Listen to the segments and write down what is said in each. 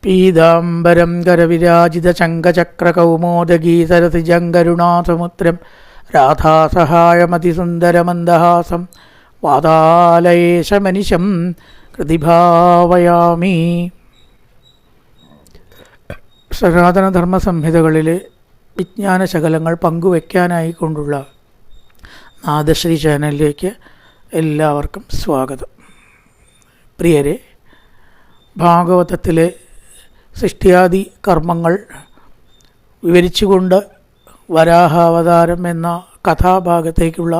പീതാംബരം കരവിരാജിതശങ്കചക്രകൗമോദഗീതരതിജങ്കരുണാസമുദ്രം രാധാസഹായമതിസുന്ദരമന്ദഹാസം വാതാലയേശമനിശം കൃതിഭാവയാമി. സനാതനധർമ്മ സംഹിതകളിലെ വിജ്ഞാനശകലങ്ങൾ പങ്കുവയ്ക്കാനായിക്കൊണ്ടുള്ള നാദശ്രീ ചാനലിലേക്ക് എല്ലാവർക്കും സ്വാഗതം. പ്രിയരെ, ഭാഗവതത്തിലെ സൃഷ്ടിയാദി കർമ്മങ്ങൾ വിവരിച്ചുകൊണ്ട് വരാഹാവതാരം എന്ന കഥാഭാഗത്തേക്കുള്ള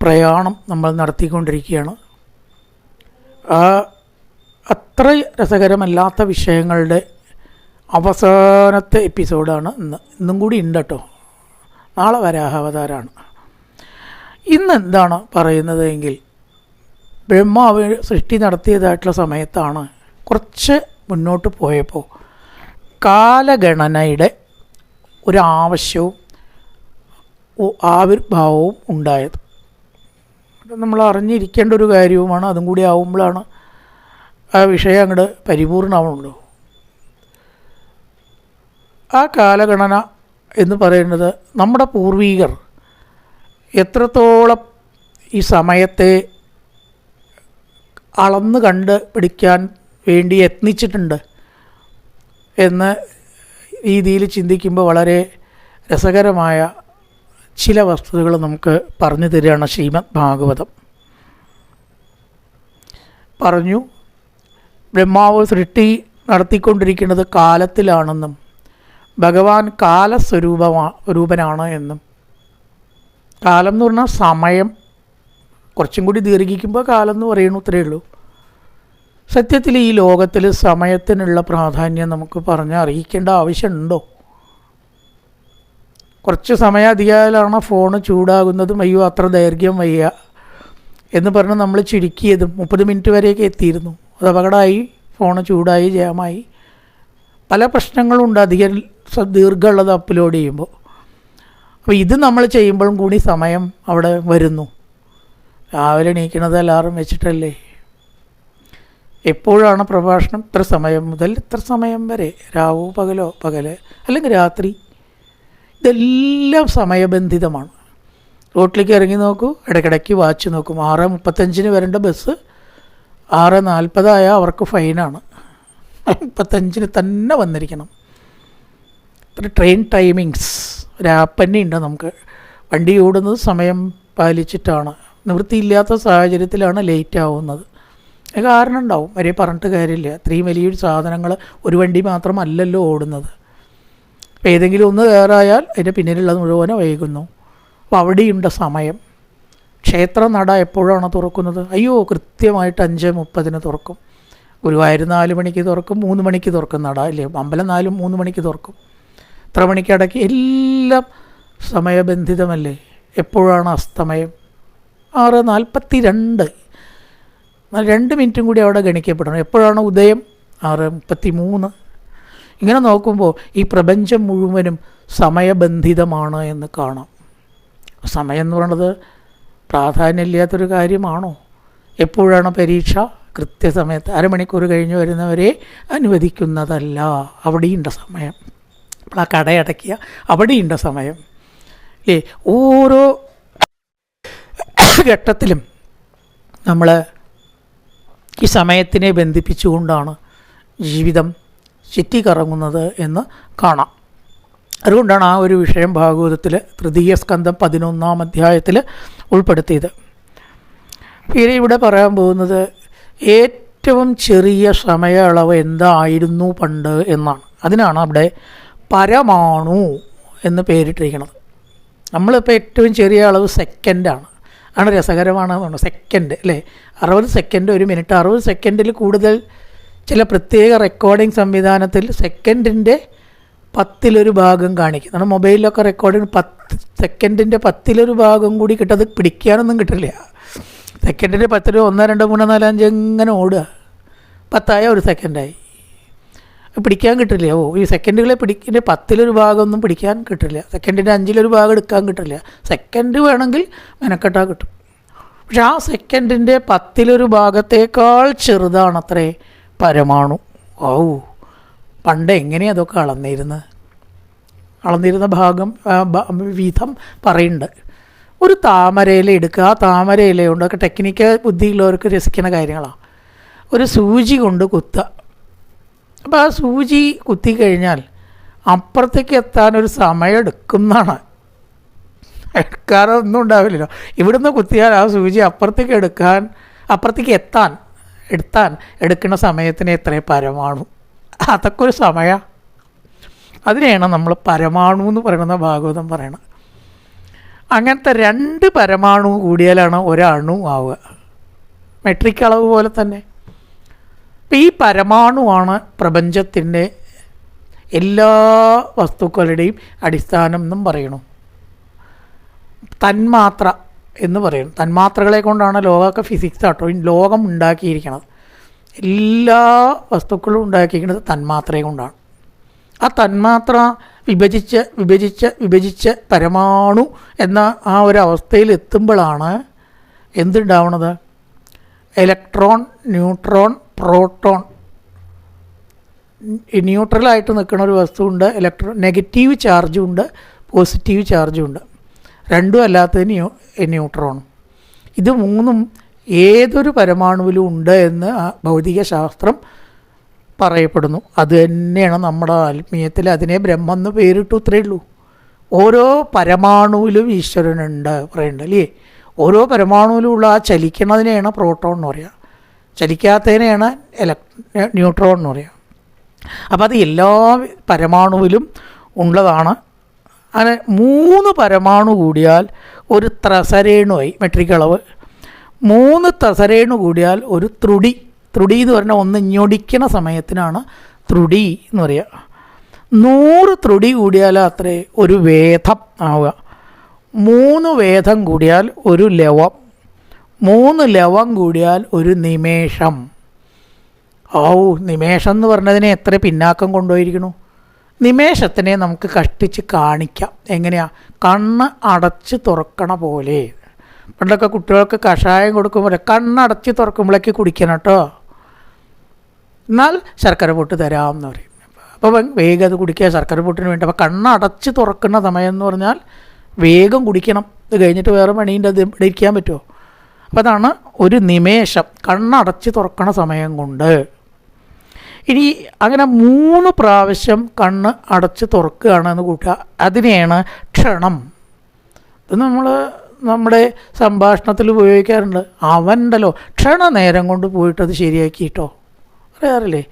പ്രയാണം നമ്മൾ നടത്തിക്കൊണ്ടിരിക്കുകയാണ്. അത്ര രസകരമല്ലാത്ത വിഷയങ്ങളുടെ അവസാനത്തെ എപ്പിസോഡാണ് ഇന്നും കൂടി ഉണ്ട് കേട്ടോ. നാളെ വരാഹാവതാരമാണ്. ഇന്ന് എന്താണ് പറയുന്നത് എങ്കിൽ, ബ്രഹ്മാവ് സൃഷ്ടി നടത്തിയതായിട്ടുള്ള സമയത്താണ് കുറച്ച് മുന്നോട്ട് പോയപ്പോൾ കാലഗണനയുടെ ഒരാവശ്യവും ആവിർഭാവവും ഉണ്ടായത്. നമ്മൾ അറിഞ്ഞിരിക്കേണ്ട ഒരു കാര്യവുമാണ്. അതും കൂടി ആവുമ്പോഴാണ് ആ വിഷയം അങ്ങോട്ട് പരിപൂർണമാവുള്ളൂ. ആ കാലഗണന എന്ന് പറയുന്നത് നമ്മുടെ പൂർവികർ എത്രത്തോളം ഈ സമയത്തെ അളന്ന് കണ്ട് പിടിക്കാൻ വേണ്ടി യത്നിച്ചിട്ടുണ്ട് എന്ന രീതിയിൽ ചിന്തിക്കുമ്പോൾ വളരെ രസകരമായ ചില വസ്തുതകൾ നമുക്ക് പറഞ്ഞു തരികയാണ് ശ്രീമദ് ഭാഗവതം. പറഞ്ഞു, ബ്രഹ്മാവ് സൃഷ്ടി നടത്തിക്കൊണ്ടിരിക്കുന്നത് കാലത്തിലാണെന്നും ഭഗവാൻ കാലസ്വരൂപനാണ് എന്നും. കാലം എന്ന് പറഞ്ഞാൽ സമയം. കുറച്ചും കൂടി ദീർഘിക്കുമ്പോൾ കാലം എന്ന് പറയണു, ഇത്രയേ ഉള്ളൂ. സത്യത്തിൽ ഈ ലോകത്തിൽ സമയത്തിനുള്ള പ്രാധാന്യം നമുക്ക് പറഞ്ഞ് അറിയിക്കേണ്ട ആവശ്യമുണ്ടോ? കുറച്ച് സമയം അധികമായാലാണ് ഫോണ് ചൂടാകുന്നതും അയ്യോ അത്ര ദൈർഘ്യം വയ്യ എന്ന് പറഞ്ഞ് നമ്മൾ ചുരുക്കിയതും 30 മിനിറ്റ് വരെയൊക്കെ എത്തിയിരുന്നു. അത് അപകടമായി, ഫോണ് ചൂടായി, ജാമായി, പല പ്രശ്നങ്ങളുണ്ട് അധികം ദീർഘമുള്ളത് അപ്ലോഡ് ചെയ്യുമ്പോൾ. അപ്പോൾ ഇത് നമ്മൾ ചെയ്യുമ്പോഴും കൂടി സമയം അവിടെ വരുന്നു. രാവിലെ എണീക്കണത് അലാറം വെച്ചിട്ടല്ലേ. എപ്പോഴാണ് പ്രഭാഷണം? ഇത്ര സമയം മുതൽ ഇത്ര സമയം വരെ, രാവോ പകലോ, അല്ലെങ്കിൽ രാത്രി, ഇതെല്ലാം സമയബന്ധിതമാണ്. റോട്ടിലേക്ക് ഇറങ്ങി നോക്കൂ, ഇടയ്ക്കിടയ്ക്ക് വാച്ച് നോക്കും. 6:35 വരേണ്ട ബസ് 6:40 അവർക്ക് ഫൈനാണ്. 35 തന്നെ വന്നിരിക്കണം. ഇത്ര ട്രെയിൻ ടൈമിങ്സ് ഒരു ആപ്പ് തന്നെ ഉണ്ട് നമുക്ക്. വണ്ടി ഓടുന്നത് സമയം പാലിച്ചിട്ടാണ്. നിവൃത്തിയില്ലാത്ത സാഹചര്യത്തിലാണ് ലേറ്റ് ആവുന്നത്. കാരണം ഉണ്ടാവും, വരെ പറഞ്ഞിട്ട് കാര്യമില്ല. അത്രയും വലിയൊരു സാധനങ്ങൾ ഒരു വണ്ടി മാത്രമല്ലല്ലോ ഓടുന്നത്. അപ്പോൾ ഏതെങ്കിലും ഒന്ന് കയറായാൽ അതിൻ്റെ പിന്നിലുള്ളത് മുഴുവനും വൈകുന്നു. അപ്പോൾ അവിടെയുണ്ട് സമയം. ക്ഷേത്ര നട എപ്പോഴാണ് തുറക്കുന്നത്? അയ്യോ, കൃത്യമായിട്ട് 5:30 തുറക്കും. ഗുരുവായൂർ 4 മണിക്ക് തുറക്കും, 3 മണിക്ക് തുറക്കും നട, അല്ലേ? അമ്പലം 3 മണിക്ക് തുറക്കും. ഇത്ര മണിക്ക് അടക്കി, എല്ലാം സമയബന്ധിതമല്ലേ. എപ്പോഴാണ് അസ്തമയം? 6:42. 2 മിനിറ്റും കൂടി അവിടെ ഗണിക്കപ്പെടണം. എപ്പോഴാണ് ഉദയം? 6:33. ഇങ്ങനെ നോക്കുമ്പോൾ ഈ പ്രപഞ്ചം മുഴുവനും സമയബന്ധിതമാണ് എന്ന് കാണാം. സമയം എന്ന് പറയുന്നത് പ്രാധാന്യമില്ലാത്തൊരു കാര്യമാണോ? എപ്പോഴാണ് പരീക്ഷ? കൃത്യസമയത്ത്. അരമണിക്കൂർ കഴിഞ്ഞ് വരുന്നവരെ അനുവദിക്കുന്നതല്ല. അവിടെയുണ്ട് സമയം. അപ്പോൾ ആ കടയടക്കിയ അവിടെയുണ്ട് സമയം, അല്ലേ? ഓരോ ഘട്ടത്തിലും നമ്മൾ ഈ സമയത്തിനെ ബന്ധിപ്പിച്ചുകൊണ്ടാണ് ജീവിതം ചുറ്റിക്കറങ്ങുന്നത് എന്ന് കാണാം. അതുകൊണ്ടാണ് ആ ഒരു വിഷയം ഭാഗവതത്തിൽ തൃതീയ സ്കന്ധം 11-ാം അധ്യായത്തിൽ ഉൾപ്പെടുത്തിയത്. പിന്നെ ഇവിടെ പറയാൻ പോകുന്നത് ഏറ്റവും ചെറിയ സമയ അളവ് എന്തായിരുന്നു പണ്ട് എന്നാണ്. അതിനാണ് അവിടെ പരമാണു എന്ന് പേരിട്ടിരിക്കുന്നത്. നമ്മളിപ്പോൾ ഏറ്റവും ചെറിയ അളവ് സെക്കൻഡാണ്. ആണ് രസകരമാണെന്ന് തോന്നുന്നു. സെക്കൻഡ്, അല്ലേ? 60 സെക്കൻഡ്, 1 മിനിറ്റ്. 60 സെക്കൻഡിൽ കൂടുതൽ ചില പ്രത്യേക റെക്കോർഡിംഗ് സംവിധാനത്തിൽ സെക്കൻഡിൻ്റെ 10ൽ1 ഭാഗം കാണിക്കും. നമ്മുടെ മൊബൈലിലൊക്കെ റെക്കോർഡിങ് 10 സെക്കൻഡിൻ്റെ 10ൽ1 ഭാഗം കൂടി കിട്ടത് പിടിക്കാനൊന്നും കിട്ടില്ല. സെക്കൻഡിൻ്റെ 10, 1, 2, 3, 4, 5 എങ്ങനെ ഓടുക. 10 1 സെക്കൻഡായി, പിടിക്കാൻ കിട്ടില്ല. ഈ സെക്കൻഡുകളെ 10ൽ1 ഭാഗമൊന്നും പിടിക്കാൻ കിട്ടില്ല. സെക്കൻഡിൻ്റെ 5ൽ1 ഭാഗം എടുക്കാൻ കിട്ടില്ല. സെക്കൻഡ് വേണമെങ്കിൽ മെനക്കെട്ടാൽ കിട്ടും. പക്ഷെ ആ സെക്കൻഡിൻ്റെ 10ൽ1 ഭാഗത്തേക്കാൾ ചെറുതാണത്രേ പരമാണു. പണ്ട് എങ്ങനെയാണ് അതൊക്കെ അളന്നിരുന്ന ഭാഗം വിധം പറയുന്നുണ്ട്. ഒരു താമരയില എടുക്കുക, ആ താമരയില കൊണ്ടൊക്കെ ടെക്നിക്കൽ ബുദ്ധിയുള്ളവർക്ക് രസിക്കുന്ന കാര്യങ്ങളാണ്. ഒരു സൂചി കൊണ്ട് കുത്തുക. അപ്പോൾ ആ സൂചി കുത്തിക്കഴിഞ്ഞാൽ അപ്പുറത്തേക്ക് എത്താനൊരു സമയം എടുക്കുന്നതാണ്. എടുക്കാതെ ഒന്നും ഉണ്ടാവില്ലല്ലോ. ഇവിടുന്ന് കുത്തിയാൽ ആ സൂചി അപ്പുറത്തേക്ക് എടുക്കുന്ന സമയത്തിന് എത്രയും പരമാണു. അതൊക്കെ ഒരു സമയം. അതിനെയാണ് നമ്മൾ പരമാണു എന്ന് പറയുന്ന ഭാഗവതം പറയണത്. അങ്ങനത്തെ 2 പരമാണു കൂടിയാലാണ് ഒരണു ആവുക. മെട്രിക് അളവ് പോലെ തന്നെ. അപ്പം ഈ പരമാണുവാണ് പ്രപഞ്ചത്തിൻ്റെ എല്ലാ വസ്തുക്കളുടെയും അടിസ്ഥാനം എന്നും പറയണു. തന്മാത്ര എന്ന് പറയുന്നു. തന്മാത്രകളെ കൊണ്ടാണ് ലോകമൊക്കെ ഫിസിക്സ് ആട്ടോ ലോകം ഉണ്ടാക്കിയിരിക്കുന്നത്. എല്ലാ വസ്തുക്കളും ഉണ്ടാക്കിയിരിക്കുന്നത് തന്മാത്രയെ കൊണ്ടാണ്. ആ തന്മാത്ര വിഭജിച്ച് പരമാണു എന്ന ആ ഒരു അവസ്ഥയിൽ എത്തുമ്പോഴാണ് എന്തുണ്ടാവുന്നത്? Electron, neutron, proton. ന്യൂട്രലായിട്ട് നിൽക്കുന്ന ഒരു വസ്തുവുണ്ട്, നെഗറ്റീവ് ചാർജും ഉണ്ട്, പോസിറ്റീവ് ചാർജും ഉണ്ട്. രണ്ടും അല്ലാത്തതിന് ന്യൂട്രോണും. ഇത് മൂന്നും ഏതൊരു പരമാണുവിലും ഉണ്ട് എന്ന് ഭൗതിക ശാസ്ത്രം പറയപ്പെടുന്നു. അത് തന്നെയാണ് നമ്മുടെ ആത്മീയത്തിൽ അതിനെ ബ്രഹ്മം എന്ന് പേരിട്ടു. ഇത്രയേ ഉള്ളൂ. ഓരോ പരമാണുവിലും ഈശ്വരനുണ്ട് പറയുന്നുണ്ട് അല്ലേ? ഓരോ പരമാണുവിലുമുള്ള ആ ചലിക്കുന്നതിനെയാണ് പ്രോട്ടോൺ എന്ന് പറയുക, ചലിക്കാത്തതിനെയാണ് ന്യൂട്രോൺ എന്ന് പറയുക. അപ്പോൾ അത് എല്ലാ പരമാണുവിലും ഉള്ളതാണ്. അങ്ങനെ 3 പരമാണു കൂടിയാൽ ഒരു ത്രസരേണുവായി. മെട്രിക് അളവ് 3 ത്രസരേണു കൂടിയാൽ ഒരു ത്രുടി. ത്രുടി എന്ന് പറഞ്ഞാൽ ഒന്ന് ഞൊടിക്കണ സമയത്തിനാണ് ത്രുടി എന്ന് പറയുക. 100 ത്രുടി കൂടിയാൽ അത്രേ ഒരു വേദം ആവുക. 3 വേദം കൂടിയാൽ ഒരു ലവം, 3 ലവം കൂടിയാൽ ഒരു നിമേഷം. നിമേഷം എന്ന് പറഞ്ഞതിനെ എത്ര പിന്നാക്കം കൊണ്ടുപോയിരിക്കണു. നിമേഷത്തിനെ നമുക്ക് കഷ്ടിച്ച് കാണിക്കാം. എങ്ങനെയാ? കണ്ണ് അടച്ച് തുറക്കണ പോലെ. പണ്ടൊക്കെ കുട്ടികൾക്ക് കഷായം കൊടുക്കുമ്പോൾ കണ്ണടച്ച് തുറക്കുമ്പോഴേക്ക് കുടിക്കണം കേട്ടോ, എന്നാൽ ശർക്കര പൊട്ട് തരാമെന്ന് പറയും. അപ്പോൾ വേഗം അത് കുടിക്കുക ശർക്കര പൊട്ടിന് വേണ്ടി. അപ്പോൾ കണ്ണടച്ച് തുറക്കുന്ന സമയം എന്ന് പറഞ്ഞാൽ വേഗം കുടിക്കണം. ഇത് കഴിഞ്ഞിട്ട് വേറെ പണീൻ്റെ അത് ഇവിടെ ഇരിക്കാൻ പറ്റുമോ? അപ്പോൾ അതാണ് ഒരു നിമേഷം, കണ്ണടച്ച് തുറക്കണ സമയം കൊണ്ട്. ഇനി അങ്ങനെ 3 പ്രാവശ്യം കണ്ണ് അടച്ച് തുറക്കുകയാണെന്ന് കൂട്ടുക. അതിനെയാണ് ക്ഷണം. ഇത് നമ്മുടെ സംഭാഷണത്തിൽ ഉപയോഗിക്കാറുണ്ട്. അവനുണ്ടല്ലോ ക്ഷണനേരം കൊണ്ട് പോയിട്ടത് ശരിയാക്കിയിട്ടോ പറയാറില്ലേ?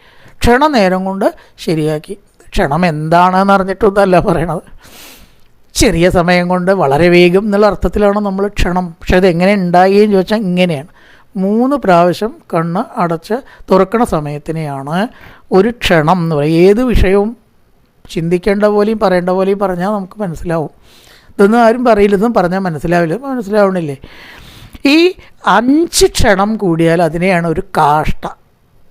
ക്ഷണനേരം കൊണ്ട് ശരിയാക്കി. ക്ഷണം എന്താണെന്ന് അറിഞ്ഞിട്ടൊന്നല്ല പറയണത്. ചെറിയ സമയം കൊണ്ട് വളരെ വേഗം എന്നുള്ള അർത്ഥത്തിലാണ് നമ്മൾ ക്ഷണം. പക്ഷെ അത് എങ്ങനെ ഉണ്ടാകുകയെന്ന് ചോദിച്ചാൽ ഇങ്ങനെയാണ്. 3 പ്രാവശ്യം കണ്ണ് അടച്ച് തുറക്കണ സമയത്തിനെയാണ് ഒരു ക്ഷണം എന്ന് പറയുക. ഏത് വിഷയവും ചിന്തിക്കേണ്ട പോലെയും പറയേണ്ട പോലെയും പറഞ്ഞാൽ നമുക്ക് മനസ്സിലാവും. ഇതൊന്നും ആരും പറയില്ല, ഇതൊന്നും പറഞ്ഞാൽ മനസ്സിലാവണില്ലേ? ഈ 5 ക്ഷണം കൂടിയാൽ അതിനെയാണ് ഒരു കാഷ്ട.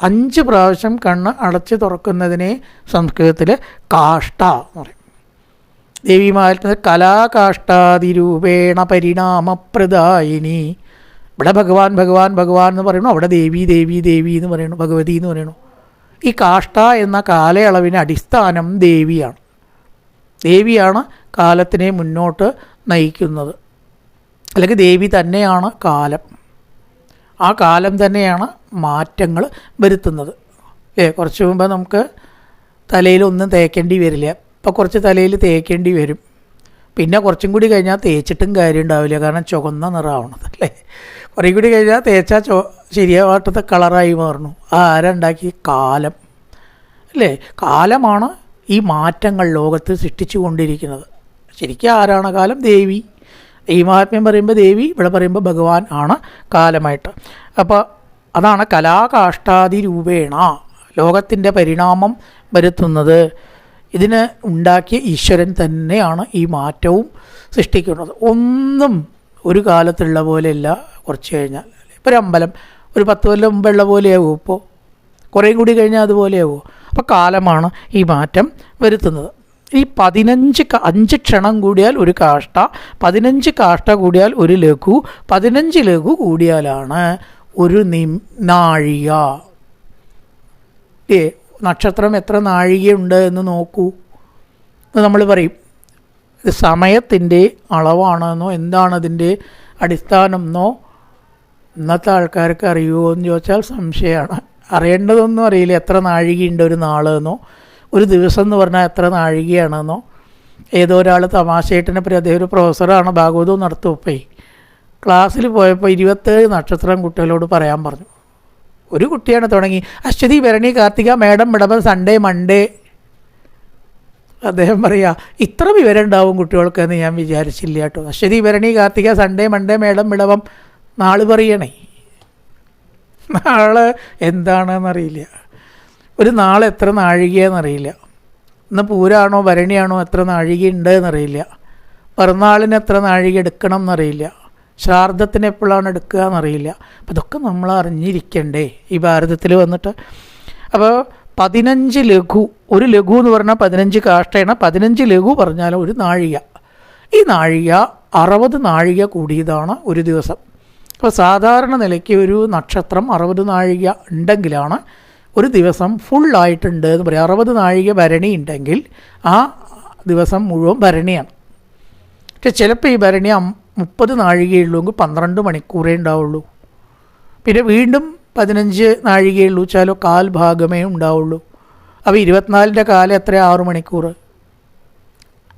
5 പ്രാവശ്യം കണ്ണ് അടച്ച് തുറക്കുന്നതിനെ സംസ്കൃതത്തിൽ കാഷ്ട എന്ന് പറയും. ദേവിമാരുടെ കലാകാഷ്ടാതിരൂപേണ പരിണാമപ്രദായിനി. ഇവിടെ ഭഗവാൻ എന്ന് പറയുന്നു, അവിടെ ദേവി എന്ന് പറയുന്നു, ഭഗവതി എന്ന് പറയുന്നു. ഈ കാഷ്ട എന്ന കാലയളവിന് അടിസ്ഥാനം ദേവിയാണ്. ദേവിയാണ് കാലത്തിനെ മുന്നോട്ട് നയിക്കുന്നത്. അല്ലെങ്കിൽ ദേവി തന്നെയാണ് കാലം. ആ കാലം തന്നെയാണ് മാറ്റങ്ങൾ വരുത്തുന്നത്. കുറച്ച് മുമ്പ് നമുക്ക് തലയിലൊന്നും തേക്കേണ്ടി വരില്ല. ഇപ്പോൾ കുറച്ച് തലയിൽ തേക്കേണ്ടി വരും. പിന്നെ കുറച്ചും കൂടി കഴിഞ്ഞാൽ തേച്ചിട്ടും കാര്യം ഉണ്ടാവില്ല, കാരണം ചുവന്ന നിറമാവണത് അല്ലേ. കുറേ കൂടി കഴിഞ്ഞാൽ തേച്ചാൽ ശരിയാവാട്ടത്തെ കളറായി മാറുന്നു. ആരുണ്ടാക്കി? കാലം അല്ലേ. കാലമാണ് ഈ മാറ്റങ്ങൾ ലോകത്ത് സൃഷ്ടിച്ചു കൊണ്ടിരിക്കുന്നത്. ശരിക്കും ആരാണ് കാലം? ദേവി. ഈ മഹാത്മ്യം പറയുമ്പോൾ ദേവി, ഇവിടെ പറയുമ്പോൾ ഭഗവാൻ ആണ് കാലമായിട്ട്. അപ്പോൾ അതാണ് കലാകാഷ്ടാദി രൂപേണ ലോകത്തിൻ്റെ പരിണാമം വരുത്തുന്നത്. ഇതിന് ഉണ്ടാക്കിയ ഈശ്വരൻ തന്നെയാണ് ഈ മാറ്റവും സൃഷ്ടിക്കുന്നത്. ഒന്നും ഒരു കാലത്തുള്ള പോലെയല്ല കുറച്ച് കഴിഞ്ഞാൽ. ഇപ്പോൾ ഒരു അമ്പലം ഒരു 10 കൊല്ലം മുമ്പുള്ള പോലെയാകുമോ? ഇപ്പോൾ കുറേ കൂടി കഴിഞ്ഞാൽ അതുപോലെയാകുമോ? അപ്പോൾ കാലമാണ് ഈ മാറ്റം വരുത്തുന്നത്. ഈ 5 ക്ഷണം കൂടിയാൽ ഒരു കാഷ്ട, 15 കാഷ്ട കൂടിയാൽ ഒരു ലഘു, 15 ലഘു കൂടിയാലാണ് ഒരു നാഴിക. നക്ഷത്രം എത്ര നാഴികയുണ്ട് എന്ന് നോക്കൂ എന്ന് നമ്മൾ പറയും. ഇത് സമയത്തിൻ്റെ അളവാണെന്നോ എന്താണ് അതിൻ്റെ അടിസ്ഥാനം എന്നോ ഇന്നത്തെ ആൾക്കാർക്ക് അറിയുമോ എന്ന് ചോദിച്ചാൽ സംശയമാണ്. അറിയേണ്ടതൊന്നും അറിയില്ല. എത്ര നാഴികയുണ്ട് ഒരു നാളെന്നോ ഒരു ദിവസം എന്ന് പറഞ്ഞാൽ എത്ര നാഴികയാണെന്നോ. ഏതോ ഒരാൾ തമാശയായിട്ടിനെപ്പറ്റി അദ്ദേഹം ഒരു പ്രൊഫസറാണ്, ഭാഗവതവും നടത്തുമപ്പേ ക്ലാസ്സിൽ പോയപ്പോൾ 27 നക്ഷത്രം കുട്ടികളോട് പറയാൻ പറഞ്ഞു. ഒരു കുട്ടിയാണ് തുടങ്ങി അശ്വതി ഭരണി കാർത്തിക മേടം മിടവം സൺഡേ മൺഡേ. അദ്ദേഹം പറയുക ഇത്ര വിവരം ഉണ്ടാവും കുട്ടികൾക്കെന്ന് ഞാൻ വിചാരിച്ചില്ല കേട്ടോ. അശ്വതി ഭരണി കാർത്തിക സൺഡേ മൺഡേ മേടം മിടവം നാള് പറയണേ. നാളെ എന്താണെന്നറിയില്ല, ഒരു നാളെ എത്ര നാഴികയെന്നറിയില്ല. ഇന്ന് പൂരാണോ ഭരണിയാണോ എത്ര നാഴിക ഉണ്ട് എന്നറിയില്ല. പിറന്നാളിന് എത്ര നാഴിക എടുക്കണം എന്നറിയില്ല. ശ്രാദ്ധത്തിന് എപ്പോഴാണ് എടുക്കുക എന്നറിയില്ല. അപ്പം ഇതൊക്കെ നമ്മൾ അറിഞ്ഞിരിക്കണ്ടേ ഈ ഭാരതത്തിൽ വന്നിട്ട്. അപ്പോൾ 15 ലഘു, ഒരു ലഘു എന്ന് പറഞ്ഞാൽ 15 കാഷ്ടയാണ്. 15 ലഘു പറഞ്ഞാൽ ഒരു നാഴിക. ഈ നാഴിക 60 നാഴിക കൂടിയതാണ് ഒരു ദിവസം. അപ്പോൾ സാധാരണ നിലയ്ക്ക് ഒരു നക്ഷത്രം 60 നാഴിക ഉണ്ടെങ്കിലാണ് ഒരു ദിവസം ഫുള്ളായിട്ടുണ്ട് എന്ന് പറയാം. 60 നാഴിക ഭരണി ഉണ്ടെങ്കിൽ ആ ദിവസം മുഴുവൻ ഭരണിയാണ്. പക്ഷെ ചിലപ്പോൾ ഈ ഭരണി 30 നാഴികയുള്ളൂ എങ്കിൽ 12 മണിക്കൂറേ ഉണ്ടാവുള്ളൂ. പിന്നെ വീണ്ടും 15 നാഴികയുള്ളൂ വെച്ചാലോ കാൽ ഭാഗമേ ഉണ്ടാവുള്ളൂ. അപ്പോൾ 24ൻ്റെ കാലം എത്ര? 6 മണിക്കൂർ.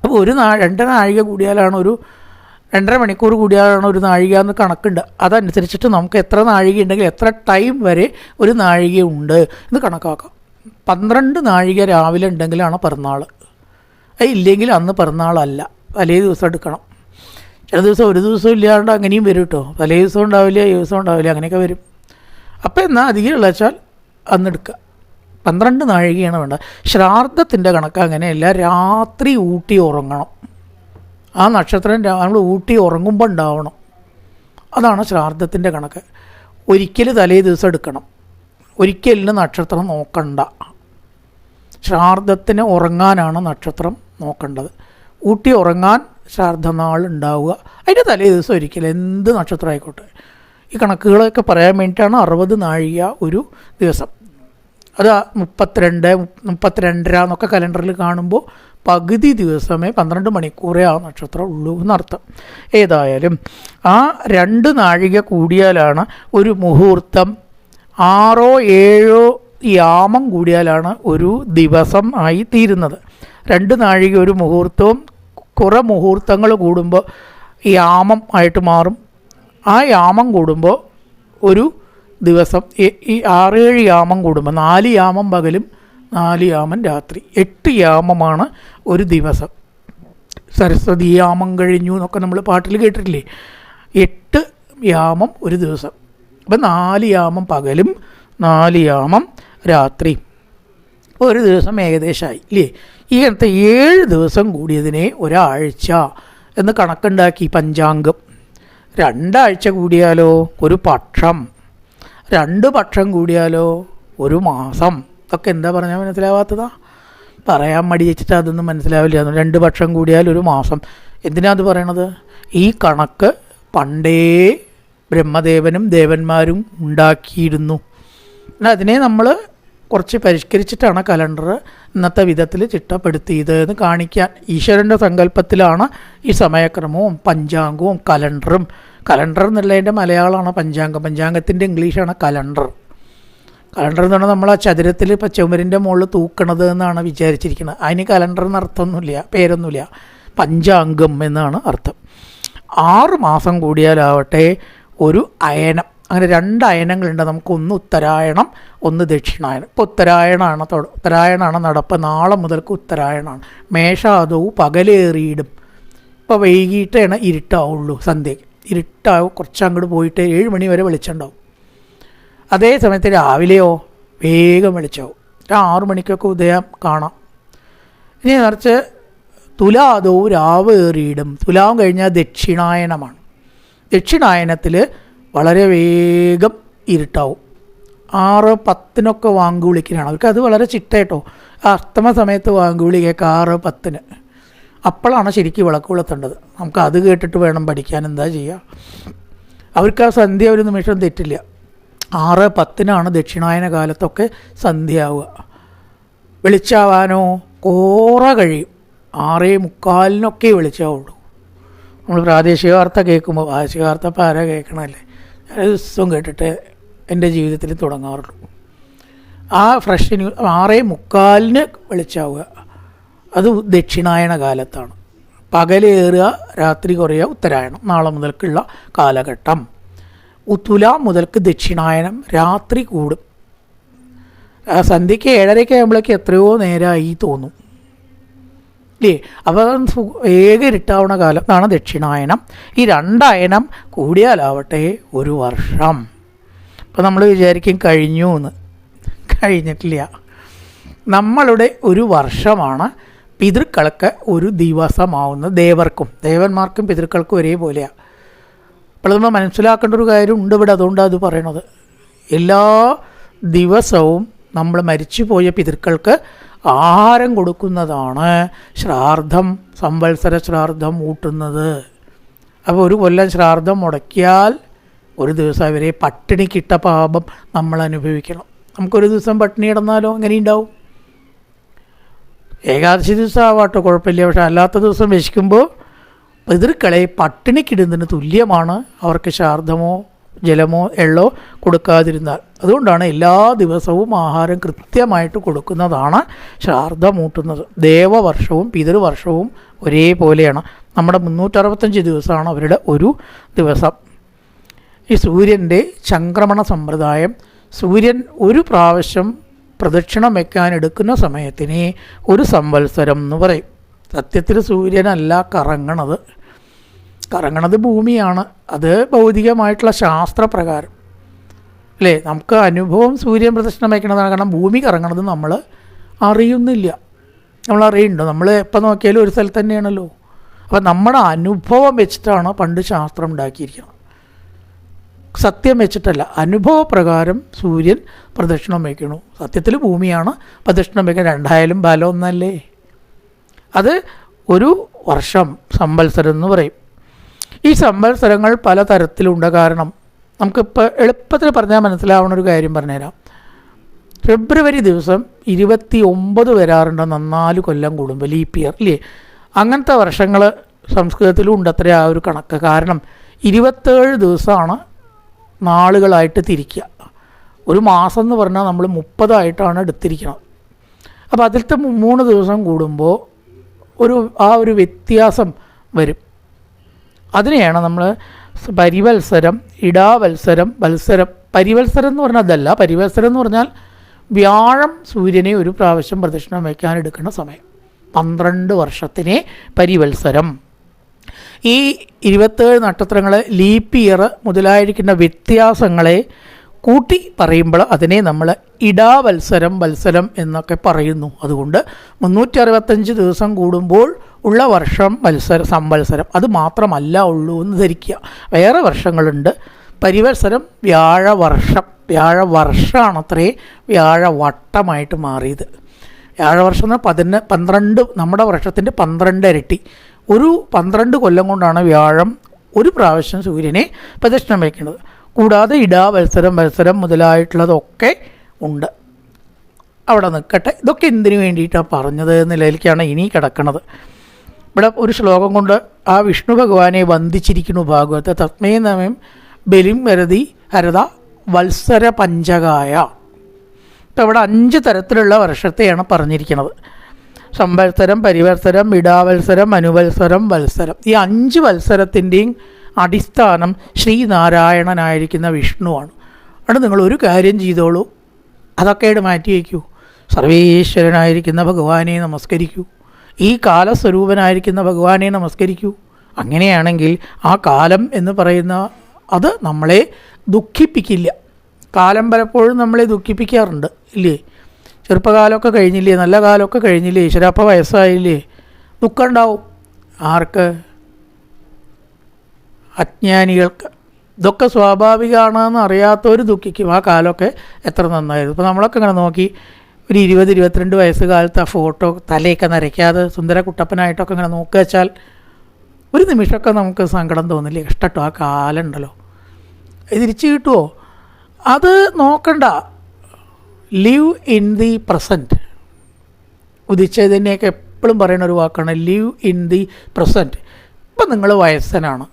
അപ്പോൾ 2 നാഴിക കൂടിയാലാണ് 2.5 മണിക്കൂർ കൂടിയാലാണ് ഒരു നാഴിക എന്ന് കണക്കുണ്ട്. അതനുസരിച്ചിട്ട് നമുക്ക് എത്ര നാഴിക ഉണ്ടെങ്കിൽ എത്ര ടൈം വരെ ഒരു നാഴിക ഉണ്ട് എന്ന് കണക്കാക്കാം. 12 നാഴിക രാവിലെ ഉണ്ടെങ്കിലാണ് പിറന്നാൾ. അത് ഇല്ലെങ്കിൽ അന്ന് പിറന്നാളല്ല, തലേ ദിവസം എടുക്കണം. ചില ദിവസം ഒരു ദിവസം ഇല്ലാണ്ട് അങ്ങനെയും വരും കേട്ടോ. തലേ ദിവസം ഉണ്ടാവില്ല, ഈ ദിവസം ഉണ്ടാവില്ല, അങ്ങനെയൊക്കെ വരും. അപ്പോൾ എന്നാൽ അധികം ഉള്ളച്ചാൽ അന്ന് എടുക്കുക. 12 നാഴികയാണ് വേണ്ടത്. ശ്രാദ്ധത്തിൻ്റെ കണക്ക് അങ്ങനെയല്ല, രാത്രി ഊട്ടി ഉറങ്ങണം. ആ നക്ഷത്രം നമ്മൾ ഊട്ടി ഉറങ്ങുമ്പോൾ ഉണ്ടാവണം. അതാണ് ശ്രാദ്ധത്തിൻ്റെ കണക്ക്. ഒരിക്കൽ തലേ ദിവസം എടുക്കണം, ഒരിക്കലിന് നക്ഷത്രം നോക്കണ്ട. ശ്രാദ്ധത്തിന് ഉറങ്ങാനാണ് നക്ഷത്രം നോക്കേണ്ടത്. ഊട്ടി ഉറങ്ങാൻ ശ്രാദ്ധനാൾ ഉണ്ടാവുക, അതിൻ്റെ തലേ ദിവസം ഒരിക്കൽ എന്ത് നക്ഷത്രം ആയിക്കോട്ടെ. ഈ കണക്കുകളൊക്കെ പറയാൻ വേണ്ടിയിട്ടാണ് 60 നാഴിക ഒരു ദിവസം. അത് 32 എന്നൊക്കെ കലണ്ടറിൽ കാണുമ്പോൾ പകുതി ദിവസമേ 12 മണിക്കൂറേ ആ നക്ഷത്രം ഉള്ളൂ എന്നർത്ഥം. ഏതായാലും ആ 2 നാഴിക കൂടിയാലാണ് ഒരു മുഹൂർത്തം, 6 7 യാമം കൂടിയാലാണ് ഒരു ദിവസം ആയി തീരുന്നത്. 2 നാഴിക ഒരു മുഹൂർത്തവും കുറേ മുഹൂർത്തങ്ങൾ കൂടുമ്പോൾ യാമം ആയിട്ട് മാറും. ആ യാമം കൂടുമ്പോൾ ഒരു ദിവസം, ഈ 6 7 യാമം കൂടുമ്പോൾ 4 യാമം പകലും 4 യാമം രാത്രി, 8 യാമമാണ് ഒരു ദിവസം. സരസ്വതി യാമം കഴിഞ്ഞു എന്നൊക്കെ നമ്മൾ പാട്ടിൽ കേട്ടിട്ടില്ലേ? 8 യാമം ഒരു ദിവസം. അപ്പം 4 യാമം പകലും 4 യാമം രാത്രി, ഒരു ദിവസം ഏകദേശമായി ഇല്ലേ? ഇങ്ങനത്തെ 7 ദിവസം കൂടിയതിനെ ഒരാഴ്ച എന്ന് കണക്കുണ്ടാക്കി പഞ്ചാംഗം. 2 ആഴ്ച കൂടിയാലോ ഒരു പക്ഷം, 2 പക്ഷം കൂടിയാലോ ഒരു മാസം. ഇതൊക്കെ എന്താ പറഞ്ഞാൽ മനസ്സിലാവാത്തതാ? പറയാൻ മടി വെച്ചിട്ട് അതൊന്നും മനസ്സിലാവില്ല. 2 പക്ഷം കൂടിയാൽ ഒരു മാസം. എന്തിനാ അത് പറയണത്? ഈ കണക്ക് പണ്ടേ ബ്രഹ്മദേവനും ദേവന്മാരും ഉണ്ടാക്കിയിരുന്നു. അതിനെ നമ്മൾ കുറച്ച് പരിഷ്കരിച്ചിട്ടാണ് കലണ്ടർ ഇന്നത്തെ വിധത്തിൽ ചിട്ടപ്പെടുത്തിയത് എന്ന് കാണിക്കാൻ. ഈശ്വരൻ്റെ സങ്കല്പത്തിലാണ് ഈ സമയക്രമവും പഞ്ചാംഗവും കലണ്ടറും. കലണ്ടർ എന്നുള്ളതിൻ്റെ മലയാളമാണ് പഞ്ചാംഗം, പഞ്ചാംഗത്തിൻ്റെ ഇംഗ്ലീഷാണ് കലണ്ടർ. കലണ്ടർ എന്ന് പറഞ്ഞാൽ നമ്മൾ ആ ചതുരത്തിൽ ഇപ്പോൾ ചുമരിൻ്റെ മുകളിൽ തൂക്കണത് എന്നാണ് വിചാരിച്ചിരിക്കുന്നത്. അതിന് കലണ്ടർ എന്ന് അർത്ഥമൊന്നുമില്ല, പേരൊന്നുമില്ല. പഞ്ചാംഗം എന്നാണ് അർത്ഥം. 6 മാസം കൂടിയാലാവട്ടെ ഒരു അയനം. അങ്ങനെ 2 അയനങ്ങളുണ്ട് നമുക്ക്. ഒന്ന് ഉത്തരായണം, ഒന്ന് ദക്ഷിണായനം. ഇപ്പോൾ ഉത്തരായണമാണ് നടപ്പ്. നാളെ മുതൽക്ക് ഉത്തരായണമാണ്. മേഷാദവും പകലേറിയിടും. ഇപ്പോൾ വൈകിട്ടാണ് ഇരുട്ടാവുള്ളൂ. സന്ധ്യയ്ക്ക് ഇരുട്ടാവും. കുറച്ചങ്ങോട്ട് പോയിട്ട് 7 മണി വരെ വെളിച്ചമുണ്ടാവും. അതേ സമയത്ത് രാവിലെയോ വേഗം വെളിച്ചാവും. 6 മണിക്കൊക്കെ ഉദയം കാണാം. ഇനി മറിച്ച് തുലാദവും രാവ് ഏറിയിടും. തുലാവും കഴിഞ്ഞാൽ ദക്ഷിണായനമാണ്. ദക്ഷിണായനത്തിൽ വളരെ വേഗം ഇരുട്ടാവും. 6:10 വാങ്ക് വിളിക്കലാണ് അവർക്ക്. അത് വളരെ ചിട്ടേട്ടോ. അസ്തമ സമയത്ത് വാങ്ക് വിളി കേൾക്കുക 6:10. അപ്പോഴാണ് ശരിക്കും വിളക്ക് കൊളുത്തേണ്ടത്. നമുക്ക് അത് കേട്ടിട്ട് വേണം പഠിക്കാൻ. എന്താ ചെയ്യുക? അവർക്ക് ആ സന്ധ്യ ഒരു നിമിഷം തെറ്റില്ല. 6:10 ദക്ഷിണായന കാലത്തൊക്കെ സന്ധ്യ ആവുക. വെളിച്ചാവാനോ കോറ കഴിയും. 6:45 വെളിച്ചാവുള്ളൂ. നമ്മൾ പ്രാദേശിക വാർത്ത കേൾക്കുമ്പോൾ, പ്രാദേശിക വാർത്ത ഇപ്പോൾ ആരാ കേൾക്കണമല്ലേ, ഞാൻ ദിവസവും കേട്ടിട്ട് എൻ്റെ ജീവിതത്തിൽ തുടങ്ങാറുള്ളൂ. ആ ഫ്രഷ് ന്യൂസ് 6:45 വെളിച്ചാവുക, അത് ദക്ഷിണായന കാലത്താണ്. പകലേറുക, രാത്രി കുറയുക, ഉത്തരായണം നാളെ മുതൽക്കുള്ള കാലഘട്ടം. തുലാം മുതൽക്ക് ദക്ഷിണായനം, രാത്രി കൂടും. സന്ധ്യയ്ക്ക് 7:30 ആകുമ്പോഴേക്ക് എത്രയോ നേരമായി തോന്നും ഇല്ലേ. അപ്പോൾ ഇരുട്ടാവുന്ന കാലത്താണ് ദക്ഷിണായനം. ഈ 2 അയനം കൂടിയാലാവട്ടെ 1 വർഷം. അപ്പോൾ നമ്മൾ വിചാരിക്കും കഴിഞ്ഞു എന്ന്. കഴിഞ്ഞിട്ടില്ല. നമ്മളുടെ 1 വർഷമാണ് പിതൃക്കൾക്ക് 1 ദിവസമാവുന്നത്. ദേവന്മാർക്കും പിതൃക്കൾക്കും ഒരേപോലെയാണ്. അപ്പോൾ നമ്മൾ മനസ്സിലാക്കേണ്ട ഒരു കാര്യമുണ്ട് ഇവിടെ, അതുകൊണ്ടാണ് അത് പറയണത്. എല്ലാ ദിവസവും നമ്മൾ മരിച്ചുപോയ പിതൃക്കൾക്ക് ആഹാരം കൊടുക്കുന്നതാണ് ശ്രാദ്ധം, സംവത്സര ശ്രാദ്ധം ഊട്ടുന്നത്. അപ്പോൾ 1 കൊല്ലം ശ്രാദ്ധം മുടക്കിയാൽ 1 ദിവസം അവരെ പട്ടിണിക്കിട്ട പാപം നമ്മൾ അനുഭവിക്കണം. നമുക്കൊരു ദിവസം പട്ടിണി കിടന്നാലോ എങ്ങനെയുണ്ടാവും? ഏകാദശി ദിവസം ആവാട്ടോ കുഴപ്പമില്ല, പക്ഷെ അല്ലാത്ത ദിവസം വിശക്കുമ്പോൾ പിതൃക്കളെ പട്ടിണിക്കിടുന്നതിന് തുല്യമാണ് അവർക്ക് ശ്രാദ്ധമോ ജലമോ എള്ളോ കൊടുക്കാതിരുന്നാൽ. അതുകൊണ്ടാണ് എല്ലാ ദിവസവും ആഹാരം കൃത്യമായിട്ട് കൊടുക്കുന്നതാണ് ശ്രാദ്ധമൂട്ടുന്നത്. ദേവവർഷവും പിതൃവർഷവും ഒരേപോലെയാണ്. നമ്മുടെ 365 ദിവസമാണ് അവരുടെ 1 ദിവസം. ഈ സൂര്യൻ്റെ ചംക്രമണ സമ്പ്രദായം, സൂര്യൻ 1 പ്രാവശ്യം പ്രദക്ഷിണം വയ്ക്കാൻ എടുക്കുന്ന സമയത്തിന് 1 സംവത്സരം എന്ന് പറയും. സത്യത്തിൽ സൂര്യനല്ല കറങ്ങണത് ഭൂമിയാണ്. അത് ഭൗതികമായിട്ടുള്ള ശാസ്ത്രപ്രകാരം അല്ലേ, നമുക്ക് അനുഭവം സൂര്യൻ പ്രദക്ഷിണം വയ്ക്കണതാണ്. കാരണം ഭൂമി കറങ്ങണത് നമ്മൾ അറിയുന്നില്ല. നമ്മളറിയുന്നുണ്ടോ? നമ്മൾ എപ്പോൾ നോക്കിയാലും ഒരു സ്ഥലത്ത് തന്നെയാണല്ലോ. അപ്പം നമ്മുടെ അനുഭവം വെച്ചിട്ടാണ് പണ്ട് ശാസ്ത്രം ഉണ്ടാക്കിയിരിക്കുന്നത്. സത്യം വെച്ചിട്ടല്ല, അനുഭവപ്രകാരം സൂര്യൻ പ്രദക്ഷിണം വയ്ക്കണു. സത്യത്തിൽ ഭൂമിയാണ് പ്രദക്ഷിണം വയ്ക്കാൻ. 2 ബലം ഒന്നല്ലേ. അത് 1 വർഷം സംവത്സരം എന്ന് പറയും. ഈ സംവത്സരങ്ങൾ പല തരത്തിലുണ്ട്. കാരണം നമുക്കിപ്പോൾ എളുപ്പത്തിൽ പറഞ്ഞാൽ മനസ്സിലാവുന്ന ഒരു കാര്യം പറഞ്ഞുതരാം. ഫെബ്രുവരി ദിവസം 29 വരാറുണ്ട് 4 കൊല്ലം കൂടുമ്പോൾ, ലീപ്പ് ഇയർ ഇല്ലേ. അങ്ങനത്തെ വർഷങ്ങൾ സംസ്കൃതത്തിലും ഉണ്ട് അത്ര ആ ഒരു കണക്ക്. കാരണം 27 ദിവസമാണ് നാളുകളായിട്ട് തിരിക്കുക. ഒരു മാസം എന്ന് പറഞ്ഞാൽ നമ്മൾ 30 എടുത്തിരിക്കണം. അപ്പോൾ അതിലത്തെ 3 ദിവസം കൂടുമ്പോൾ ആ ഒരു വ്യത്യാസം വരും. അതിനെയാണ് നമ്മൾ പരിവത്സരം, ഇടാവത്സരം, വത്സരം. പരിവത്സരം എന്ന് പറഞ്ഞാൽ അതല്ല. പരിവത്സരം എന്ന് പറഞ്ഞാൽ വ്യാഴം സൂര്യനെ 1 പ്രാവശ്യം പ്രദക്ഷിണം വയ്ക്കാൻ എടുക്കുന്ന സമയം. 12 വർഷത്തിനെ പരിവത്സരം. ഈ 27 നക്ഷത്രങ്ങൾ, ലീപ്പ് ഇയർ മുതലായിരിക്കുന്ന വ്യത്യാസങ്ങളെ കൂട്ടി പറയുമ്പോൾ അതിനെ നമ്മൾ വത്സരം എന്നൊക്കെ പറയുന്നു. അതുകൊണ്ട് 365 ദിവസം കൂടുമ്പോൾ ഉള്ള വർഷം സംവത്സരം. അത് മാത്രമല്ല ഉള്ളൂ എന്ന് ധരിക്കുക. വേറെ വർഷങ്ങളുണ്ട്. പരിവത്സരം വ്യാഴവർഷമാണത്രേ വ്യാഴവട്ടമായിട്ട് മാറിയത്. വ്യാഴവർഷം എന്ന് 12, നമ്മുടെ വർഷത്തിൻ്റെ 12 ഇരട്ടി. 12 കൊല്ലം കൊണ്ടാണ് വ്യാഴം 1 പ്രാവശ്യം സൂര്യനെ പ്രദക്ഷിണം വയ്ക്കുന്നത്. കൂടാതെ വത്സരം മുതലായിട്ടുള്ളതൊക്കെ ഉണ്ട്. അവിടെ നിൽക്കട്ടെ. ഇതൊക്കെ എന്തിനു വേണ്ടിയിട്ടാണ് പറഞ്ഞത് എന്നുള്ളതിലേക്കാണ് ഇനി കിടക്കുന്നത്. ഇവിടെ ഒരു ശ്ലോകം കൊണ്ട് ആ വിഷ്ണു ഭഗവാനെ വന്ദിച്ചിരിക്കുന്നു ഭാഗവത. തസ്മൈ നമഃ ബലിം വരതി ഹരത വത്സര പഞ്ചകായ. ഇപ്പം ഇവിടെ 5 തരത്തിലുള്ള വർഷത്തെയാണ് പറഞ്ഞിരിക്കുന്നത്. സംവത്സരം, പരിവത്സരം, ഇടാവത്സരം, അനുവത്സരം, വത്സരം. ഈ 5 വത്സരത്തിൻ്റെയും അടിസ്ഥാനം ശ്രീനാരായണനായിരിക്കുന്ന വിഷ്ണുവാണ്. അവിടെ നിങ്ങളൊരു കാര്യം ചെയ്തോളൂ, അതൊക്കെ മാറ്റി വയ്ക്കൂ. സർവേശ്വരനായിരിക്കുന്ന ഭഗവാനെ നമസ്കരിക്കൂ. ഈ കാലസ്വരൂപനായിരിക്കുന്ന ഭഗവാനെ നമസ്കരിക്കൂ. അങ്ങനെയാണെങ്കിൽ ആ കാലം എന്ന് പറയുന്ന അത് നമ്മളെ ദുഃഖിപ്പിക്കില്ല. കാലം പലപ്പോഴും നമ്മളെ ദുഃഖിപ്പിക്കാറുണ്ട് ഇല്ലേ. ചെറുപ്പകാലമൊക്കെ കഴിഞ്ഞില്ലേ, നല്ല കാലമൊക്കെ കഴിഞ്ഞില്ലേ, ഈശ്വരപ്പ വയസ്സായില്ലേ, ദുഃഖം ഉണ്ടാവും. ആർക്ക്? അജ്ഞാനികൾക്ക്. ഇതൊക്കെ സ്വാഭാവികമാണെന്ന് അറിയാത്തവർ ദുഃഖിക്കും. ആ കാലമൊക്കെ എത്ര നന്നായിരുന്നു. ഇപ്പോൾ നമ്മളൊക്കെ ഇങ്ങനെ നോക്കി ഒരു 20-22 വയസ്സ് കാലത്ത് ആ ഫോട്ടോ തലയൊക്കെ നരയ്ക്കാതെ സുന്ദര കുട്ടപ്പനായിട്ടൊക്കെ ഇങ്ങനെ നോക്കുക വെച്ചാൽ ഒരു നിമിഷമൊക്കെ നമുക്ക് സങ്കടം തോന്നില്ലേ. ഇഷ്ടട്ടോ ആ കാലം ഉണ്ടല്ലോ, തിരിച്ചു കിട്ടുമോ? അത് നോക്കണ്ട. Live in the present. ഉദിച്ചതിനെയൊക്കെ എപ്പോഴും പറയുന്ന ഒരു വാക്കാണ് ലിവ് ഇൻ ദി പ്രസൻറ്റ്. ഇപ്പം നിങ്ങൾ വയസ്സനാണ്,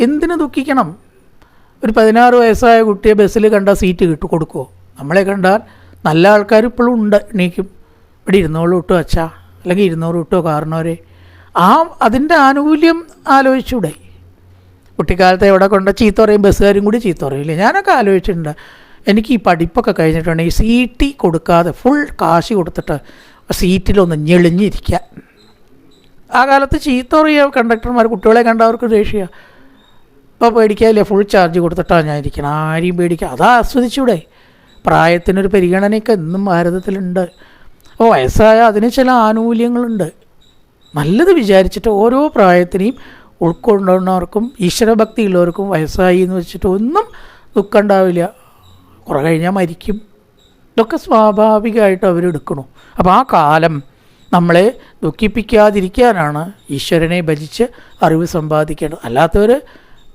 എന്തിനു ദുഃഖിക്കണം? ഒരു 16 വയസ്സായ കുട്ടിയെ ബസ്സിൽ കണ്ടാൽ സീറ്റ് കൊടുക്കുമോ? നമ്മളെ കണ്ടാൽ നല്ല ആൾക്കാർ ഇപ്പോഴും ഉണ്ട്, എണീക്കും, ഇവിടെ 200 കിട്ടുമോ അച്ഛാ, അല്ലെങ്കിൽ 200 കിട്ടുമോ കാരണവരെ. അതിൻ്റെ ആനുകൂല്യം ആലോചിച്ചൂടെ? കുട്ടിക്കാലത്ത് എവിടെ കൊണ്ട് ചീത്ത പറയും, ബസ്സുകാരും കൂടി ചീത്ത പറയില്ലേ? ഞാനൊക്കെ ആലോചിച്ചിട്ടുണ്ട്, എനിക്ക് ഈ പഠിപ്പൊക്കെ കഴിഞ്ഞിട്ടുണ്ടെങ്കിൽ സീറ്റ് കൊടുക്കാതെ ഫുൾ കാശ് കൊടുത്തിട്ട് സീറ്റിലൊന്ന് ഞെളിഞ്ഞിരിക്കാൻ. ആ കാലത്ത് ചീത്ത പറയുക കണ്ടക്ടർമാർ, കുട്ടികളെ കണ്ടവർക്ക് ദേഷ്യ. ഇപ്പോൾ പേടിക്കാതില്ലേ, ഫുൾ ചാർജ് കൊടുത്തിട്ടാണ് ഞാൻ ഇരിക്കണം, ആരെയും പേടിക്കുക. അതാ ആസ്വദിച്ചൂടെ? പ്രായത്തിനൊരു പരിഗണനയൊക്കെ ഇന്നും ഭാരതത്തിലുണ്ട്. അപ്പോൾ വയസ്സായ അതിന് ചില ആനുകൂല്യങ്ങളുണ്ട്. നല്ലത് വിചാരിച്ചിട്ട് ഓരോ പ്രായത്തിനെയും ഉൾക്കൊണ്ടുന്നവർക്കും ഈശ്വരഭക്തി ഉള്ളവർക്കും വയസ്സായി എന്ന് വെച്ചിട്ട് ഒന്നും ദുഃഖം ഉണ്ടാവില്ല. കുറേ കഴിഞ്ഞാൽ മരിക്കും. ഇതൊക്കെ സ്വാഭാവികമായിട്ട് അവരെടുക്കണു. അപ്പോൾ ആ കാലം നമ്മളെ ദുഃഖിപ്പിക്കാതിരിക്കാനാണ് ഈശ്വരനെ ഭജിച്ച് അറിവ് സമ്പാദിക്കേണ്ടത്. അല്ലാത്തവർ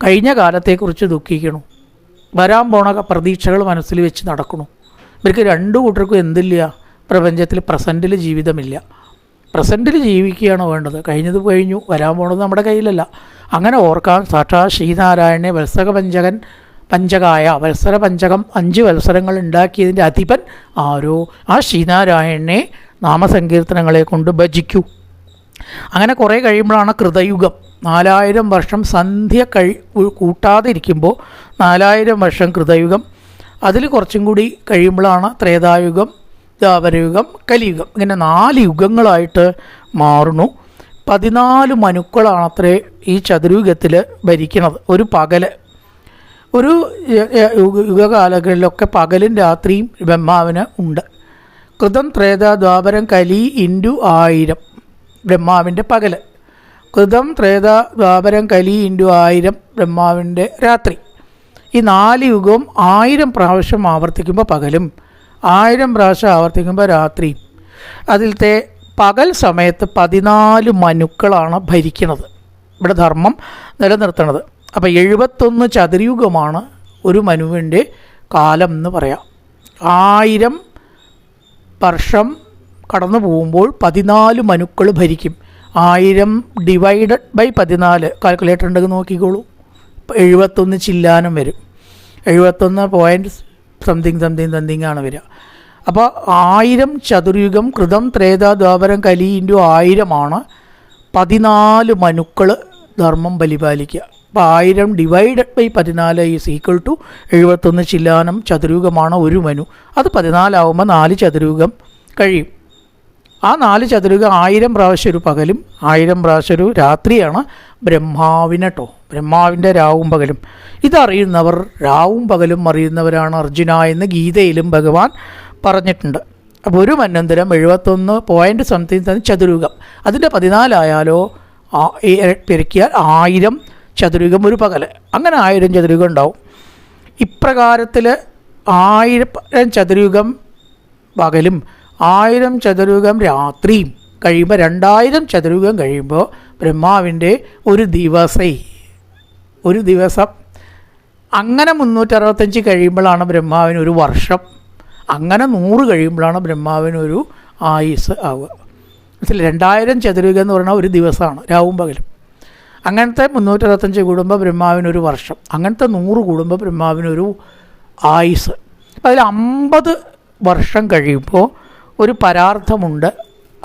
കഴിഞ്ഞ കാലത്തെക്കുറിച്ച് ദുഃഖിക്കണു, വരാൻ പോണ പ്രതീക്ഷകൾ മനസ്സിൽ വെച്ച് നടക്കണു. ഇവർക്ക് രണ്ടു കൂട്ടർക്കും എന്തില്ല? പ്രപഞ്ചത്തിൽ പ്രസൻറ്റിൽ ജീവിതമില്ല. പ്രസൻറ്റിൽ ജീവിക്കുകയാണ് വേണ്ടത്. കഴിഞ്ഞത് കഴിഞ്ഞു, വരാൻ പോണത് നമ്മുടെ കയ്യിലല്ല. അങ്ങനെ ഓർക്കാൻ സാക്ഷാൽ ശ്രീനാരായണനെ പഞ്ചകായ വത്സര പഞ്ചകം 5 വത്സരങ്ങൾ ഉണ്ടാക്കിയതിൻ്റെ അധിപൻ ആരോ ആ ശ്രീനാരായണനെ നാമസങ്കീർത്തനങ്ങളെ കൊണ്ട് ഭജിക്കൂ. അങ്ങനെ കുറേ കഴിയുമ്പോഴാണ് കൃതയുഗം. 4000 വർഷം സന്ധ്യ കൂട്ടാതെ ഇരിക്കുമ്പോൾ 4000 വർഷം കൃതയുഗം. അതിൽ കുറച്ചും കൂടി കഴിയുമ്പോഴാണ് ത്രേതായുഗം, ദ്വാപരയുഗം, കലിയുഗം. ഇങ്ങനെ 4 യുഗങ്ങളായിട്ട് മാറുന്നു. 14 മനുക്കളാണത്രേ ഈ ചതുർയുഗത്തിൽ ഭരിക്കുന്നത്. ഒരു പകൽ, ഒരു യുഗകാലങ്ങളിലൊക്കെ പകലും രാത്രിയും ബ്രഹ്മാവിന് ഉണ്ട്. കൃതം, ത്രേത, ദ്വാപരം, കലി ഇൻറ്റു 1000 ബ്രഹ്മാവിൻ്റെ പകൽ. കൃതം, ത്രേത, ദ്വാപരം, കലി ഇൻറ്റു 1000 ബ്രഹ്മാവിൻ്റെ രാത്രി. ഈ 4 യുഗവും 1000 പ്രാവശ്യം ആവർത്തിക്കുമ്പോൾ പകലും 1000 പ്രാവശ്യം ആവർത്തിക്കുമ്പോൾ രാത്രിയും. അതിലത്തെ പകൽ സമയത്ത് 14 മനുക്കളാണ് ഭരിക്കുന്നത്, ഇവിടെ ധർമ്മം നിലനിർത്തുന്നത്. അപ്പോൾ 71 ചതുർയുഗമാണ് ഒരു മനുവിൻ്റെ കാലം എന്ന് പറയാം. 1000 വർഷം കടന്നു പോകുമ്പോൾ 14 മനുക്കൾ ഭരിക്കും. 1000 ഡിവൈഡഡ് ബൈ 14 കാൽക്കുലേറ്റർ ഉണ്ടെങ്കിൽ നോക്കിക്കോളൂ, 71 ചില്ലാനം വരും. 71 പോയിൻറ്റ് സംതിങ് ആണ് വരിക. അപ്പോൾ 1000 ചതുർയുഗം കൃതം, ത്രേത, ദ്വാപരം, കലി ഇൻറ്റു 1000 ആണ് 14 മനുക്കൾ ധർമ്മം പരിപാലിക്കുക. അപ്പോൾ 1000 divided by 14 is equal to 71 ചില്ലാനം ചതുർയുഗമാണ് ഒരു മനു. അത് 14 ആകുമ്പോൾ 4 ചതുർയുഗം കഴിയും. ആ 4 ചതുർയുഗം 1000 പ്രാവശ്യം ഒരു പകലും 1000 പ്രാവശ്യം ഒരു രാത്രിയാണ് ബ്രഹ്മാവിന് കേട്ടോ. ബ്രഹ്മാവിൻ്റെ രാവും പകലും. ഇതറിയുന്നവർ രാവും പകലും അറിയുന്നവരാണ് അർജുന എന്ന് ഗീതയിലും ഭഗവാൻ പറഞ്ഞിട്ടുണ്ട്. അപ്പോൾ ഒരു മന്വന്തരം 71 പോയിൻറ്റ് സംതിങ് ചതുർയുഗം. അതിൻ്റെ 14 ആയാലോ പെരുക്കിയാൽ 1000 ചതുർയുഗം ഒരു പകൽ. അങ്ങനെ 1000 ചതുർയുഗം ഉണ്ടാവും. ഇപ്രകാരത്തിൽ 1000 ചതുർയുഗം പകലും 1000 ചതുർയുഗം രാത്രിയും കഴിയുമ്പോൾ 2000 ചതുർയുഗം കഴിയുമ്പോൾ ബ്രഹ്മാവിൻ്റെ ഒരു ദിവസം. അങ്ങനെ 365 കഴിയുമ്പോഴാണ് ബ്രഹ്മാവിന് ഒരു വർഷം. അങ്ങനെ 100 കഴിയുമ്പോഴാണ് ബ്രഹ്മാവിനൊരു ആയുസ് ആവുക. 2000 ചതുർയുഗം എന്ന് പറഞ്ഞാൽ ഒരു ദിവസമാണ്, രാവും പകലും. അങ്ങനത്തെ 365 കൂടുമ്പോൾ ബ്രഹ്മാവിനൊരു വർഷം. അങ്ങനത്തെ 100 കൂടുമ്പോൾ ബ്രഹ്മാവിനൊരു ആയുസ്. അപ്പോൾ അതിൽ 50 വർഷം കഴിയുമ്പോൾ ഒരു പരാർത്ഥമുണ്ട്.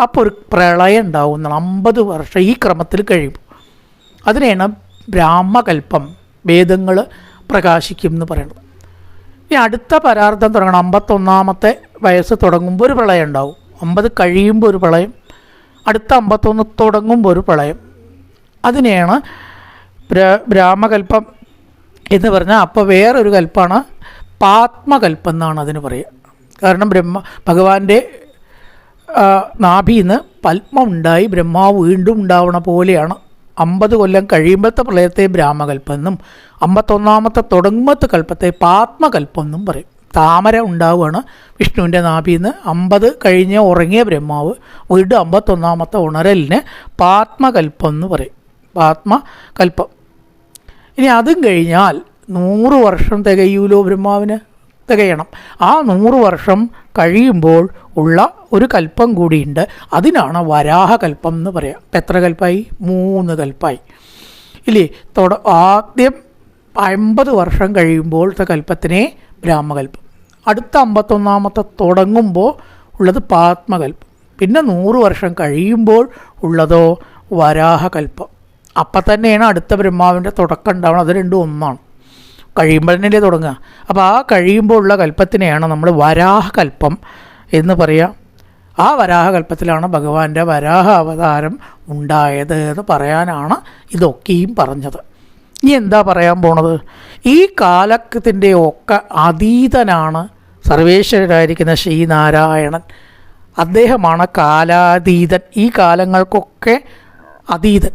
അപ്പോൾ ഒരു പ്രളയം ഉണ്ടാവുന്നതാണ്. 50 വർഷം ഈ ക്രമത്തിൽ കഴിയുമ്പോൾ അതിനെയാണ് ബ്രാഹ്മകൽപ്പം, വേദങ്ങൾ പ്രകാശിക്കും എന്ന് പറയുന്നത്. ഇനി അടുത്ത പരാർത്ഥം തുടങ്ങണം. 51ാമത്തെ വയസ്സ് തുടങ്ങുമ്പോൾ ഒരു പ്രളയം ഉണ്ടാവും. 50 കഴിയുമ്പോൾ ഒരു പ്രളയം, അടുത്ത 51 തുടങ്ങുമ്പോൾ ഒരു പ്രളയം. അതിനെയാണ് ബ്രാഹ്മകൽപ്പം എന്ന് പറഞ്ഞാൽ. അപ്പോൾ വേറൊരു കൽപ്പമാണ് പാത്മകൽപ്പം എന്നാണ് അതിന് പറയുക. കാരണം ഭഗവാന്റെ നാഭിയിൽ നിന്ന് പത്മം ഉണ്ടായി ബ്രഹ്മാവ് വീണ്ടും ഉണ്ടാവണ പോലെയാണ്. 50 കൊല്ലം കഴിയുമ്പോഴത്തെ പ്രളയത്തെ ബ്രാഹ്മകൽപ്പം എന്നും 51ാമത്തെ തുടങ്ങുമ്പത്തെ കൽപ്പത്തെ പാത്മകൽപ്പം എന്നും പറയും. താമര ഉണ്ടാവുകയാണ് വിഷ്ണുവിൻ്റെ നാഭിയിൽ നിന്ന്. 50 കഴിഞ്ഞ് ഉറങ്ങിയ ബ്രഹ്മാവ് വീണ്ടും 51ാമത്തെ ഉണരലിന് പാത്മകൽപ്പം എന്ന് പറയും. പാത്മകൽപ്പം. ഇനി അതും കഴിഞ്ഞാൽ 100 വർഷം തികയൂലോ ബ്രഹ്മാവിന്? തികയണം. ആ 100 വർഷം കഴിയുമ്പോൾ ഉള്ള ഒരു കൽപ്പം കൂടിയുണ്ട്. അതിനാണ് വരാഹകൽപ്പം എന്ന് പറയാം. ഇപ്പം എത്ര കൽപ്പമായി? 3 കൽപ്പമായി ഇല്ലേ? ആദ്യം 50 വർഷം കഴിയുമ്പോഴത്തെ കൽപ്പത്തിനെ ബ്രാഹ്മകൽപ്പം, അടുത്ത 51ാമത്തെ തുടങ്ങുമ്പോൾ ഉള്ളത് പാത്മകൽപ്പം, പിന്നെ 100 വർഷം കഴിയുമ്പോൾ ഉള്ളതോ വരാഹകൽപ്പം. അപ്പം തന്നെയാണ് അടുത്ത ബ്രഹ്മാവിൻ്റെ തുടക്കം ഉണ്ടാവണം. അത് രണ്ടും ഒന്നാണ്. കഴിയുമ്പോൾ തന്നെയല്ലേ തുടങ്ങുക. അപ്പോൾ ആ കഴിയുമ്പോൾ ഉള്ള കൽപ്പത്തിനെയാണ് നമ്മൾ വരാഹകൽപ്പം എന്ന് പറയുക. ആ വരാഹകൽപ്പത്തിലാണ് ഭഗവാന്റെ വരാഹ അവതാരം ഉണ്ടായത് എന്ന് പറയാനാണ് ഇതൊക്കെയും പറഞ്ഞത്. ഇനി എന്താ പറയാൻ പോണത്? ഈ കാലത്തിൻ്റെ ഒക്കെ അതീതനാണ് സർവേശ്വരനായിരിക്കുന്ന ശ്രീനാരായണൻ. അദ്ദേഹമാണ് കാലാതീതൻ, ഈ കാലങ്ങൾക്കൊക്കെ അതീതൻ.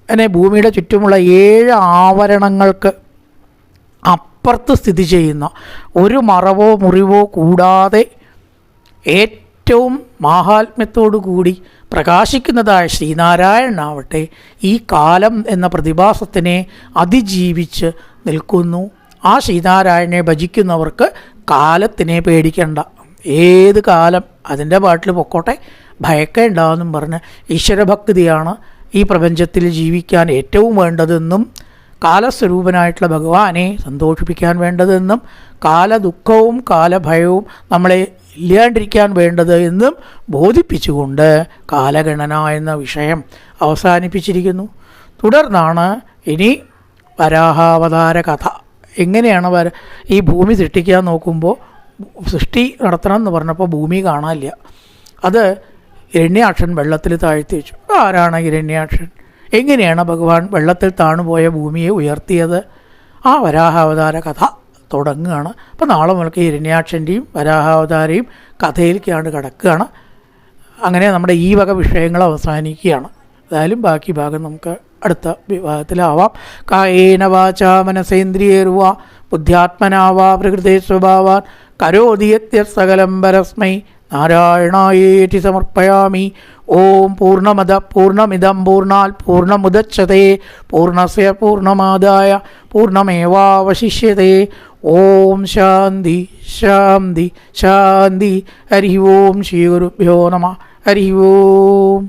അങ്ങനെ ഭൂമിയുടെ ചുറ്റുമുള്ള 7 ആവരണങ്ങൾക്ക് അപ്പുറത്ത് സ്ഥിതി ചെയ്യുന്ന, ഒരു മറവോ മുറിവോ കൂടാതെ ഏറ്റവും മാഹാത്മ്യത്തോടു കൂടി പ്രകാശിക്കുന്നതായ ശ്രീനാരായണനാവട്ടെ ഈ കാലം എന്ന പ്രതിഭാസത്തിനെ അതിജീവിച്ച് നിൽക്കുന്നു. ആ ശ്രീനാരായണനെ ഭജിക്കുന്നവർക്ക് കാലത്തിനെ പേടിക്കണ്ട. ഏത് കാലം അതിൻ്റെ പാട്ടിൽ പൊക്കോട്ടെ, ഭയക്കേണ്ടെന്നും പറഞ്ഞ് ഈശ്വരഭക്തിയാണ് ഈ പ്രപഞ്ചത്തിൽ ജീവിക്കാൻ ഏറ്റവും വേണ്ടതെന്നും കാലസ്വരൂപനായിട്ടുള്ള ഭഗവാനെ സന്തോഷിപ്പിക്കാൻ വേണ്ടതെന്നും കാലദുഃഖവും കാലഭയവും നമ്മളെ ഇല്ലാണ്ടിരിക്കാൻ വേണ്ടത് എന്നും ബോധിപ്പിച്ചുകൊണ്ട് കാലഗണന എന്ന വിഷയം അവസാനിപ്പിച്ചിരിക്കുന്നു. തുടർന്നാണ് ഇനി വരാഹാവതാര കഥ. എങ്ങനെയാണ് ഈ ഭൂമി സൃഷ്ടിക്കാൻ നോക്കുമ്പോൾ സൃഷ്ടി നടത്തണം എന്ന് പറഞ്ഞപ്പോൾ ഭൂമി കാണാനില്ല. അത് ഹിരണ്യാക്ഷൻ വെള്ളത്തിൽ താഴ്ത്തി വെച്ചു. ആരാണ് ഹിരണ്യാക്ഷൻ? എങ്ങനെയാണ് ഭഗവാൻ വെള്ളത്തിൽ താണുപോയ ഭൂമിയെ ഉയർത്തിയത്? ആ വരാഹാവതാര കഥ തുടങ്ങുകയാണ്. അപ്പോൾ നാളെ മുതൽക്ക് ഹിരണ്യാക്ഷൻ്റെയും വരാഹാവതാരയും കഥയിലേക്കാണ്ട് കിടക്കുകയാണ്. അങ്ങനെ നമ്മുടെ ഈ വക വിഷയങ്ങൾ അവസാനിക്കുകയാണ്. ഏതായാലും ബാക്കി ഭാഗം നമുക്ക് അടുത്ത വിഭാഗത്തിലാവാം. കായേന വാചാ മനസേന്ദ്രിയേർവാ ബുദ്ധ്യാത്മനാവാ പ്രകൃതേ സ്വഭാവാൻ കരോതി യദ്യത് സകലം പരസ്മൈ നാരായണായേതി സമർപ്പയാമി. ഓം പൂർണ്ണമദ പൂർണ്ണമിദം പൂർണ്ണാത് പൂർണ്ണമുദച്യതേ പൂർണ്ണസ്യ പൂർണ്ണമാദായ പൂർണ്ണമേവാവശിഷ്യതേ. ഓം ശാന്തി ശാന്തി ശാന്തി. ഹരി ഓം ശ്രീ ഗുരുഭ്യോ നമഃ. ഹരി ഓം.